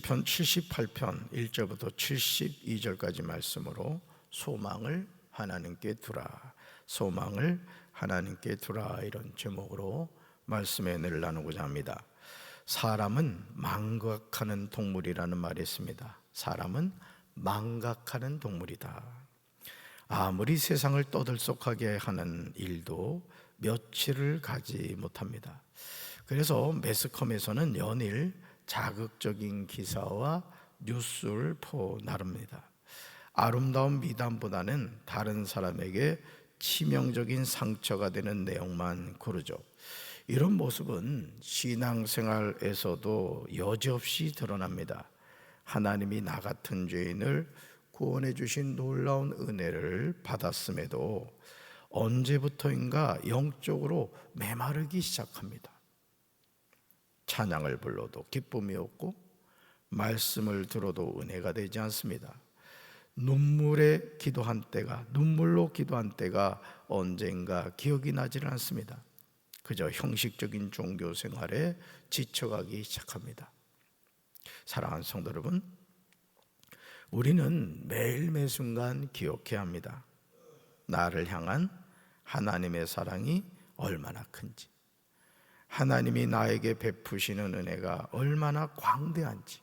시편 78편 1절부터 72절까지 말씀으로 소망을 하나님께 두라, 소망을 하나님께 두라, 이런 제목으로 말씀의 은혜를 나누고자 합니다. 사람은 망각하는 동물이라는 말이 있습니다. 사람은 망각하는 동물이다. 아무리 세상을 떠들썩하게 하는 일도 며칠을 가지 못합니다. 그래서 매스컴에서는 연일 자극적인 기사와 뉴스를 퍼나릅니다. 아름다운 미담보다는 다른 사람에게 치명적인 상처가 되는 내용만 고르죠. 이런 모습은 신앙생활에서도 여지없이 드러납니다. 하나님이 나 같은 죄인을 구원해 주신 놀라운 은혜를 받았음에도 언제부터인가 영적으로 메마르기 시작합니다. 찬양을 불러도 기쁨이 없고 말씀을 들어도 은혜가 되지 않습니다. 눈물로 기도한 때가 언젠가 기억이 나지는 않습니다. 그저 형식적인 종교 생활에 지쳐가기 시작합니다. 사랑하는 성도 여러분, 우리는 매일 매순간 기억해야 합니다. 나를 향한 하나님의 사랑이 얼마나 큰지, 하나님이 나에게 베푸시는 은혜가 얼마나 광대한지,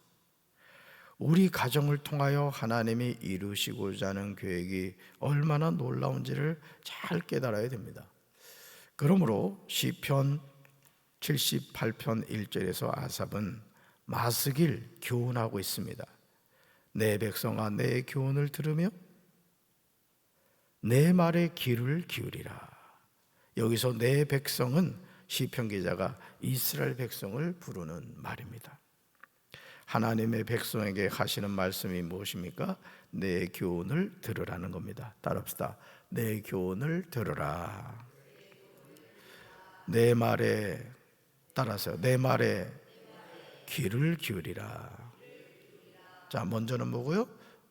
우리 가정을 통하여 하나님이 이루시고자 하는 계획이 얼마나 놀라운지를 잘 깨달아야 됩니다. 그러므로 시편 78편 1절에서 아삽은 마스길 교훈하고 있습니다. 내 백성아, 내 교훈을 들으며 내 말에 귀를 기울이라. 여기서 내 백성은 시편 기자가 이스라엘 백성을 부르는 말입니다. 하나님의 백성에게 하시는 말씀이 무엇입니까? 내 교훈을 들으라는 겁니다. 따라합시다. 내 교훈을 들으라. 내 말에, 따라서요, 내 말에 귀를 기울이라. 자, 먼저는 뭐고요?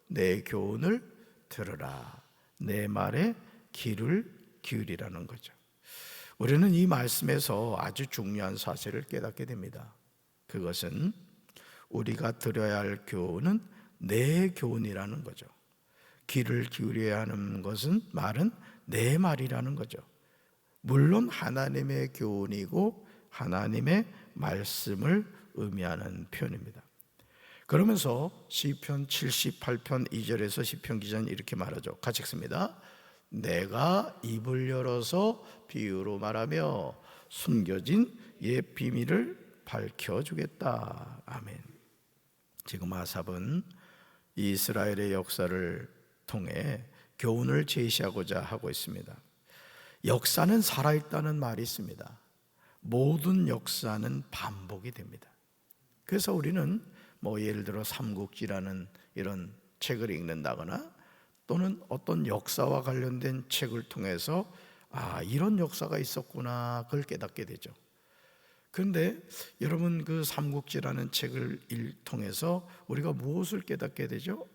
내 교훈을 들으라. 내 말에 귀를 기울이라는 거죠. 우리는 이 말씀에서 아주 중요한 사실을 깨닫게 됩니다. 그것은 우리가 들어야 할 교훈은 내 교훈이라는 거죠. 귀를 기울여야 하는 것은 말은 내 말이라는 거죠. 물론 하나님의 교훈이고 하나님의 말씀을 의미하는 표현입니다. 그러면서 시편 78편 2절에서 시편 기자는 이렇게 말하죠. 같이 읽습니다. 내가 입을 열어서 비유로 말하며 숨겨진 옛 비밀을 밝혀주겠다. 아멘. 지금 아삽은 이스라엘의 역사를 통해 교훈을 제시하고자 하고 있습니다. 역사는 살아있다는 말이 있습니다. 모든 역사는 반복이 됩니다. 그래서 우리는 예를 들어 삼국지라는 이런 책을 읽는다거나 또는 어떤 역사와 관련된 책을 통해서 이런 역사가 있었구나, 그걸 깨닫게 되죠. 그런데 여러분, 그 삼국지라는 책을 통해서 우리가 무엇을 깨닫게 되죠?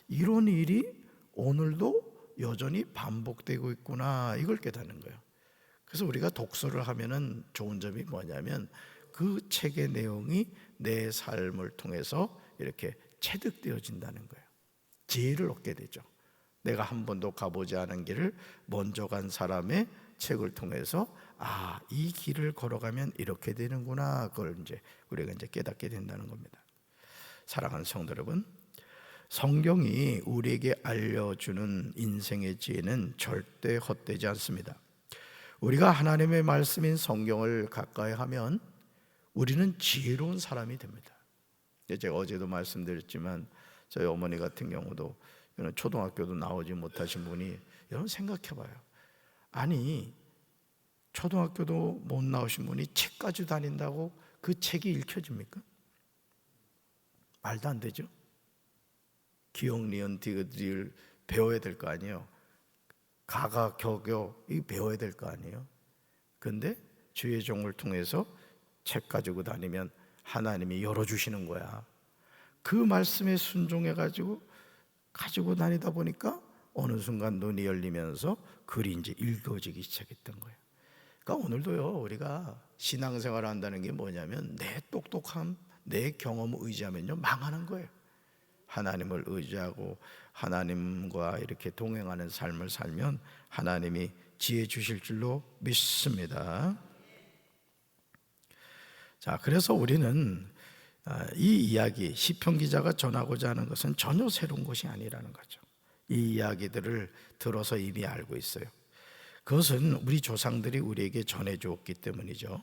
이런 일이 오늘도 여전히 반복되고 있구나, 이걸 깨닫는 거예요. 그래서 우리가 독서를 하면은 좋은 점이 뭐냐면 그 책의 내용이 내 삶을 통해서 이렇게 체득되어진다는 거예요. 지혜를 얻게 되죠. 내가 한 번도 가보지 않은 길을 먼저 간 사람의 책을 통해서 이 길을 걸어가면 이렇게 되는구나, 그걸 우리가 깨닫게 된다는 겁니다. 사랑하는 성도 여러분, 성경이 우리에게 알려주는 인생의 지혜는 절대 헛되지 않습니다. 우리가 하나님의 말씀인 성경을 가까이 하면 우리는 지혜로운 사람이 됩니다. 제가 어제도 말씀드렸지만 저희 어머니 같은 경우도 초등학교도 나오지 못하신 분이, 여러분 생각해봐요. 아니, 초등학교도 못 나오신 분이 책 가지고 다닌다고 그 책이 읽혀집니까? 말도 안 되죠. 기억, 니은, 디귿을 배워야 될 거 아니에요. 가가, 격여 이 배워야 될 거 아니에요. 근데 주의 종을 통해서 책 가지고 다니면 하나님이 열어주시는 거야. 그 말씀에 순종해 가지고 다니다 보니까 어느 순간 눈이 열리면서 글이 읽어지기 시작했던 거예요. 그러니까 오늘도요, 우리가 신앙생활을 한다는 게 뭐냐면 내 똑똑함, 내 경험을 의지하면요 망하는 거예요. 하나님을 의지하고 하나님과 이렇게 동행하는 삶을 살면 하나님이 지혜 주실 줄로 믿습니다. 자, 그래서 우리는 이 이야기, 시편 기자가 전하고자 하는 것은 전혀 새로운 것이 아니라는 거죠. 이 이야기들을 들어서 이미 알고 있어요. 그것은 우리 조상들이 우리에게 전해주었기 때문이죠.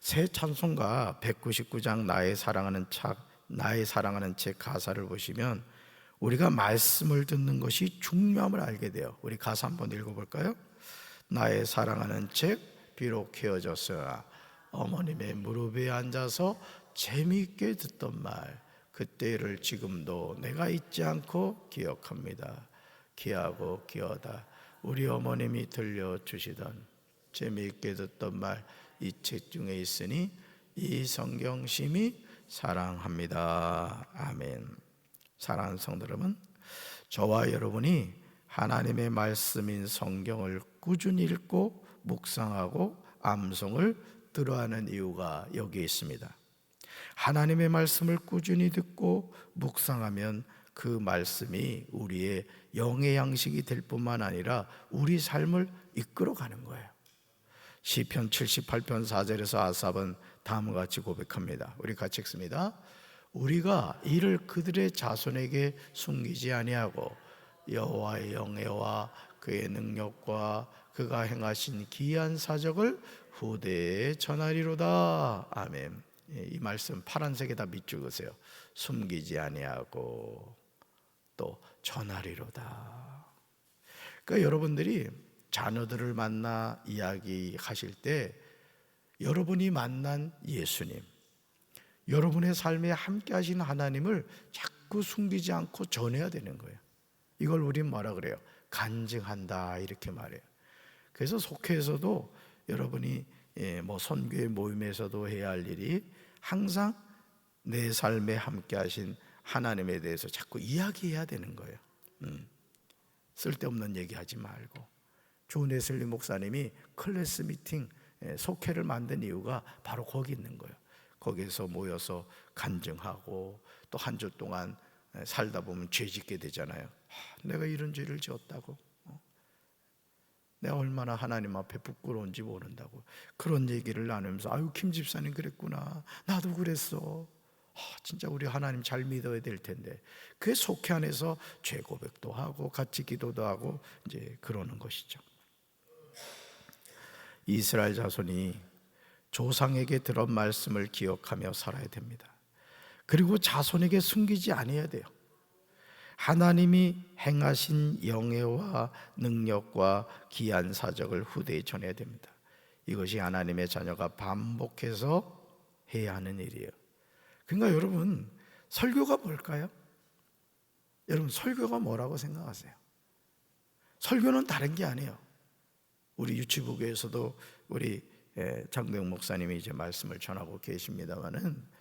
새 찬송가 199장 나의 사랑하는 책 가사를 보시면 우리가 말씀을 듣는 것이 중요함을 알게 돼요. 우리 가사 한번 읽어볼까요? 나의 사랑하는 책 비록 헤어졌으나 어머님의 무릎에 앉아서 재미있게 듣던 말 그때를 지금도 내가 잊지 않고 기억합니다. 귀하고 귀하다 우리 어머님이 들려주시던 재미있게 듣던 말 이 책 중에 있으니 이 성경 심히 사랑합니다. 아멘. 사랑하는 성도 여러분, 저와 여러분이 하나님의 말씀인 성경을 꾸준히 읽고 묵상하고 암송을 들어야 하는 이유가 여기에 있습니다. 하나님의 말씀을 꾸준히 듣고 묵상하면 그 말씀이 우리의 영의 양식이 될 뿐만 아니라 우리 삶을 이끌어가는 거예요. 시편 78편 4절에서 아삽은 다음과 같이 고백합니다. 우리 같이 읽습니다. 우리가 이를 그들의 자손에게 숨기지 아니하고 여호와의 영예와 그의 능력과 그가 행하신 기이한 사적을 후대에 전하리로다. 아멘. 이 말씀 파란색에다 밑줄그세요. 숨기지 아니하고 또 전하리로다. 그러니까 여러분들이 자녀들을 만나 이야기하실 때 여러분이 만난 예수님, 여러분의 삶에 함께 하신 하나님을 자꾸 숨기지 않고 전해야 되는 거예요. 이걸 우린 뭐라 그래요? 간증한다 이렇게 말해요. 그래서 속회에서도 여러분이 뭐 선교의 모임에서도 해야 할 일이 항상 내 삶에 함께 하신 하나님에 대해서 자꾸 이야기해야 되는 거예요. 쓸데없는 얘기하지 말고. 존 웨슬리 목사님이 클래스 미팅 속회를 만든 이유가 바로 거기 있는 거예요. 거기에서 모여서 간증하고 또 한 주 동안 살다 보면 죄 짓게 되잖아요. 내가 이런 죄를 지었다고, 내가 얼마나 하나님 앞에 부끄러운지 모른다고 그런 얘기를 나누면서 아유 김 집사님 그랬구나, 나도 그랬어, 진짜 우리 하나님 잘 믿어야 될 텐데, 그 속회 안에서 죄 고백도 하고 같이 기도도 하고 이제 그러는 것이죠. 이스라엘 자손이 조상에게 들은 말씀을 기억하며 살아야 됩니다. 그리고 자손에게 숨기지 않아야 돼요. 하나님이 행하신 영예와 능력과 기이한 사적을 후대에 전해야 됩니다. 이것이 하나님의 자녀가 반복해서 해야 하는 일이에요. 그러니까 여러분, 설교가 뭘까요? 여러분, 설교가 뭐라고 생각하세요? 설교는 다른 게 아니에요. 우리 유치부교에서도 우리 장대웅 목사님이 이제 말씀을 전하고 계십니다만은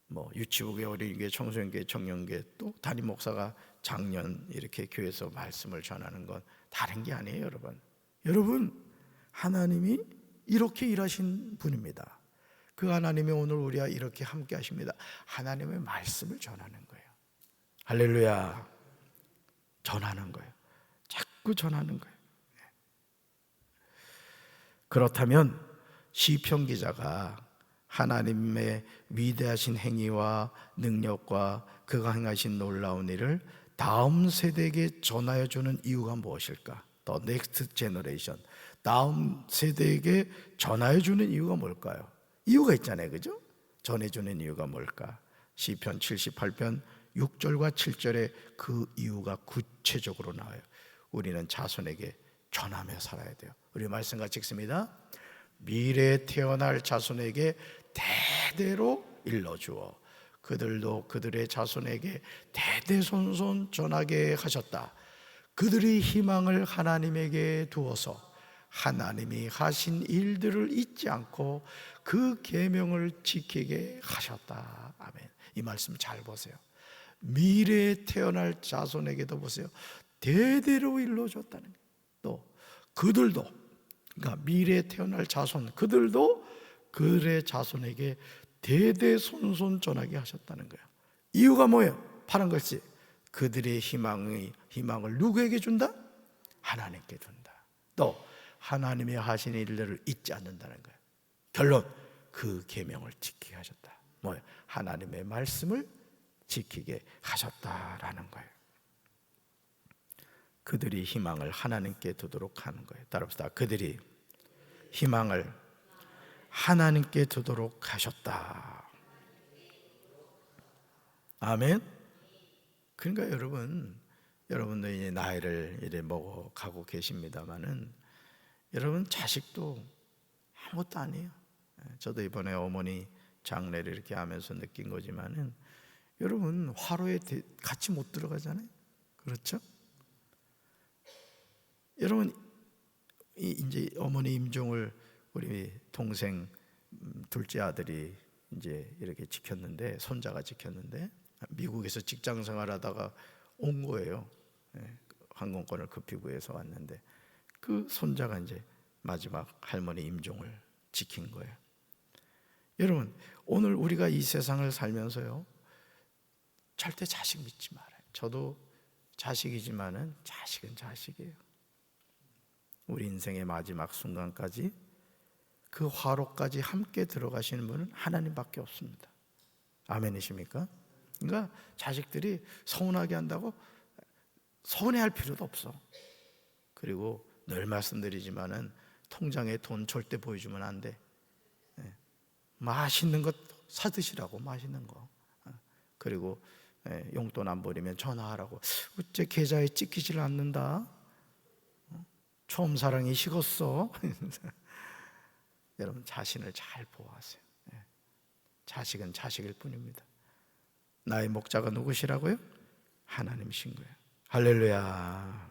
뭐 유치부교회, 어린이교회, 청소년교회, 청년교회 또 담임 목사가 작년 이렇게 교회에서 말씀을 전하는 건 다른 게 아니에요, 여러분. 여러분, 하나님이 이렇게 일하신 분입니다. 그 하나님이 오늘 우리와 이렇게 함께 하십니다. 하나님의 말씀을 전하는 거예요. 할렐루야. 전하는 거예요. 자꾸 전하는 거예요. 그렇다면 시편 기자가 하나님의 위대하신 행위와 능력과 그가 행하신 놀라운 일을 다음 세대에게 전하여 주는 이유가 무엇일까? The next generation, 다음 세대에게 전하여 주는 이유가 뭘까요? 이유가 있잖아요, 그죠? 전해주는 이유가 뭘까? 시편 78편 6절과 7절에 그 이유가 구체적으로 나와요. 우리는 자손에게 전하며 살아야 돼요. 우리 말씀 같이 읽습니다. 미래에 태어날 자손에게 대대로 일러주어 그들도 그들의 자손에게 대대손손 전하게 하셨다. 그들의 희망을 하나님에게 두어서 하나님이 하신 일들을 잊지 않고 그 계명을 지키게 하셨다. 아멘. 이 말씀 잘 보세요. 미래에 태어날 자손에게도 보세요. 대대로 일러줬다는 거예요. 또 그들도, 그러니까 미래에 태어날 자손, 그들도 그들의 자손에게 대대손손 전하게 하셨다는 거예요. 이유가 뭐예요? 파란 글씨, 그들의 희망을 누구에게 준다? 하나님께 준다. 또 하나님이 하신 일들을 잊지 않는다는 거예요. 결론, 그 계명을 지키게 하셨다. 뭐예요? 하나님의 말씀을 지키게 하셨다라는 거예요. 그들이 희망을 하나님께 두도록 하는 거예요. 따라합시다. 그들이 희망을 하나님께 두도록 하셨다. 아멘. 그러니까 여러분도 이제 나이를 이래 먹어가고 계십니다만은 여러분 자식도 아무것도 아니에요. 저도 이번에 어머니 장례를 이렇게 하면서 느낀 거지만은 여러분 화로에 같이 못 들어가잖아요. 그렇죠? 여러분 이제 어머니 임종을 우리 동생 둘째 아들이 이제 이렇게 지켰는데, 손자가 지켰는데 미국에서 직장 생활하다가 온 거예요. 항공권을 급히 구해서 왔는데 그 손자가 이제 마지막 할머니 임종을 지킨 거예요. 여러분 오늘 우리가 이 세상을 살면서요, 절대 자식 믿지 말아요. 저도 자식이지만은 자식은 자식이에요. 우리 인생의 마지막 순간까지 그 화로까지 함께 들어가시는 분은 하나님밖에 없습니다. 아멘이십니까? 그러니까 자식들이 서운하게 한다고 서운해할 필요도 없어. 그리고 늘 말씀드리지만은 통장에 돈 절대 보여주면 안 돼. 맛있는 것 사드시라고, 맛있는 거. 그리고 용돈 안 버리면 전화하라고. 어째 계좌에 찍히질 않는다. 처음 사랑이 식었어. 여러분 자신을 잘 보호하세요. 자식은 자식일 뿐입니다. 나의 목자가 누구시라고요? 하나님이신 거예요. 할렐루야.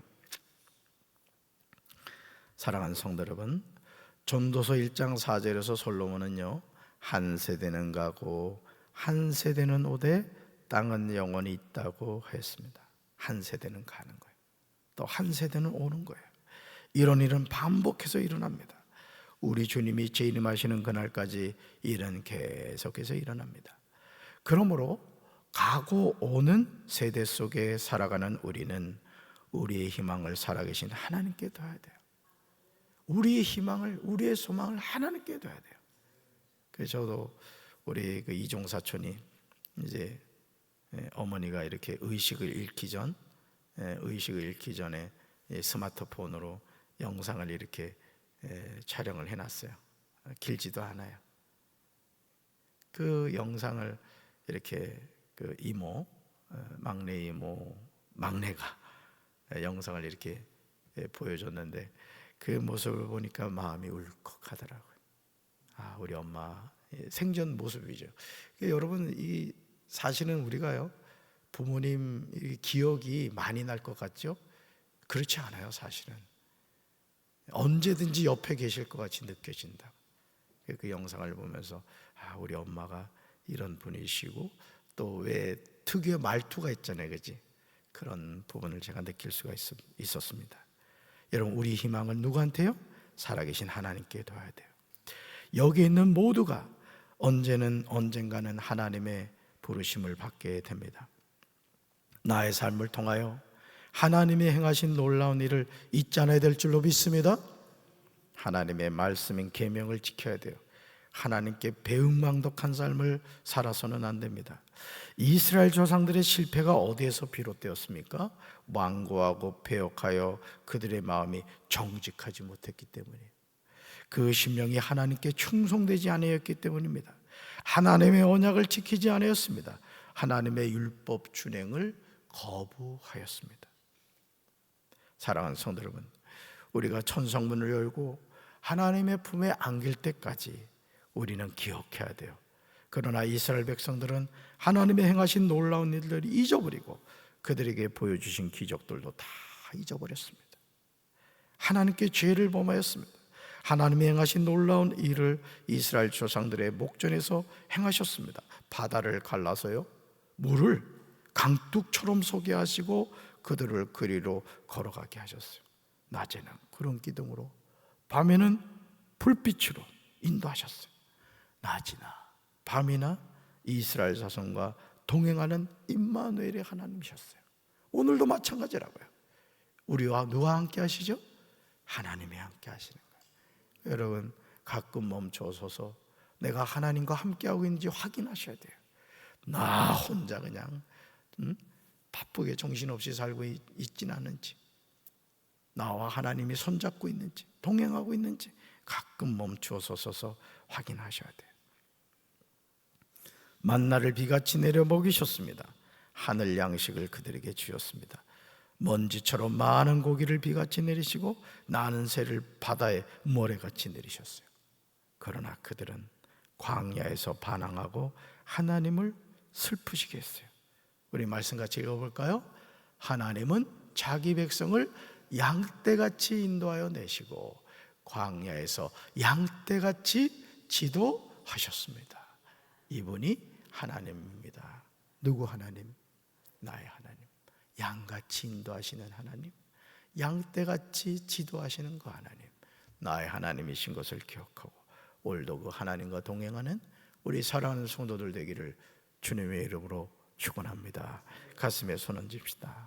사랑하는 성도 여러분, 전도서 1장 4절에서 솔로몬은요, 한 세대는 가고 한 세대는 오되 땅은 영원히 있다고 했습니다. 한 세대는 가는 거예요. 또 한 세대는 오는 거예요. 이런 일은 반복해서 일어납니다. 우리 주님이 재림하시는 그날까지 일은 계속해서 일어납니다. 그러므로 가고 오는 세대 속에 살아가는 우리는 우리의 희망을 살아계신 하나님께 둬야 돼요. 우리의 희망을, 우리의 소망을 하나님께 둬야 돼요. 그래서 저도 우리 그 이종 사촌이 이제 어머니가 이렇게 의식을 잃기 전에 스마트폰으로 영상을 이렇게 촬영을 해놨어요. 길지도 않아요. 그 영상을 이렇게 그 이모, 막내 이모, 막내가 영상을 이렇게 보여줬는데 그 모습을 보니까 마음이 울컥하더라고요. 아, 우리 엄마 생전 모습이죠. 여러분, 이 사실은 우리가요, 부모님 기억이 많이 날 것 같죠? 그렇지 않아요. 사실은 언제든지 옆에 계실 것 같이 느껴진다. 그 영상을 보면서 아, 우리 엄마가 이런 분이시고 또 왜 특유의 말투가 있잖아요, 그렇지? 그런 부분을 제가 느낄 수가 있었습니다. 여러분, 우리 희망은 누구한테요? 살아계신 하나님께 둬야 돼요. 여기 있는 모두가 언젠가는 하나님의 부르심을 받게 됩니다. 나의 삶을 통하여 하나님이 행하신 놀라운 일을 잊지 않아야 될 줄로 믿습니다. 하나님의 말씀인 계명을 지켜야 돼요. 하나님께 배은망덕한 삶을 살아서는 안 됩니다. 이스라엘 조상들의 실패가 어디에서 비롯되었습니까? 완고하고 패역하여 그들의 마음이 정직하지 못했기 때문이에요. 그 심령이 하나님께 충성되지 아니었기 때문입니다. 하나님의 언약을 지키지 아니었습니다. 하나님의 율법 준행을 거부하였습니다. 사랑하는 성도 여러분, 우리가 천성문을 열고 하나님의 품에 안길 때까지 우리는 기억해야 돼요. 그러나 이스라엘 백성들은 하나님의 행하신 놀라운 일들을 잊어버리고 그들에게 보여주신 기적들도 다 잊어버렸습니다. 하나님께 죄를 범하였습니다. 하나님이 행하신 놀라운 일을 이스라엘 조상들의 목전에서 행하셨습니다. 바다를 갈라서요, 물을 강둑처럼 쏘게 하시고 그들을 그리로 걸어가게 하셨어요. 낮에는 구름 기둥으로, 밤에는 불빛으로 인도하셨어요. 낮이나 밤이나 이스라엘 자손과 동행하는 임마누엘의 하나님이셨어요. 오늘도 마찬가지라고요. 우리와 누가 함께 하시죠? 하나님이 함께 하시는 거예요. 여러분, 가끔 멈춰서서 내가 하나님과 함께하고 있는지 확인하셔야 돼요. 나 혼자 그냥 바쁘게 정신없이 살고 있진 않은지, 나와 하나님이 손잡고 있는지, 동행하고 있는지 가끔 멈추어서 서서 확인하셔야 돼요. 만나를 비같이 내려 먹이셨습니다. 하늘 양식을 그들에게 주셨습니다. 먼지처럼 많은 고기를 비같이 내리시고 나는 새를 바다에 모래같이 내리셨어요. 그러나 그들은 광야에서 반항하고 하나님을 슬프시게 했어요. 우리 말씀 같이 읽어볼까요? 하나님은 자기 백성을 양떼같이 인도하여 내시고 광야에서 양떼같이 지도하셨습니다. 이분이 하나님입니다. 누구 하나님? 나의 하나님. 양같이 인도하시는 하나님, 양떼같이 지도하시는 그 하나님, 나의 하나님이신 것을 기억하고 오늘도 그 하나님과 동행하는 우리 사랑하는 성도들 되기를 주님의 이름으로 축원합니다. 가슴에 손 얹읍시다.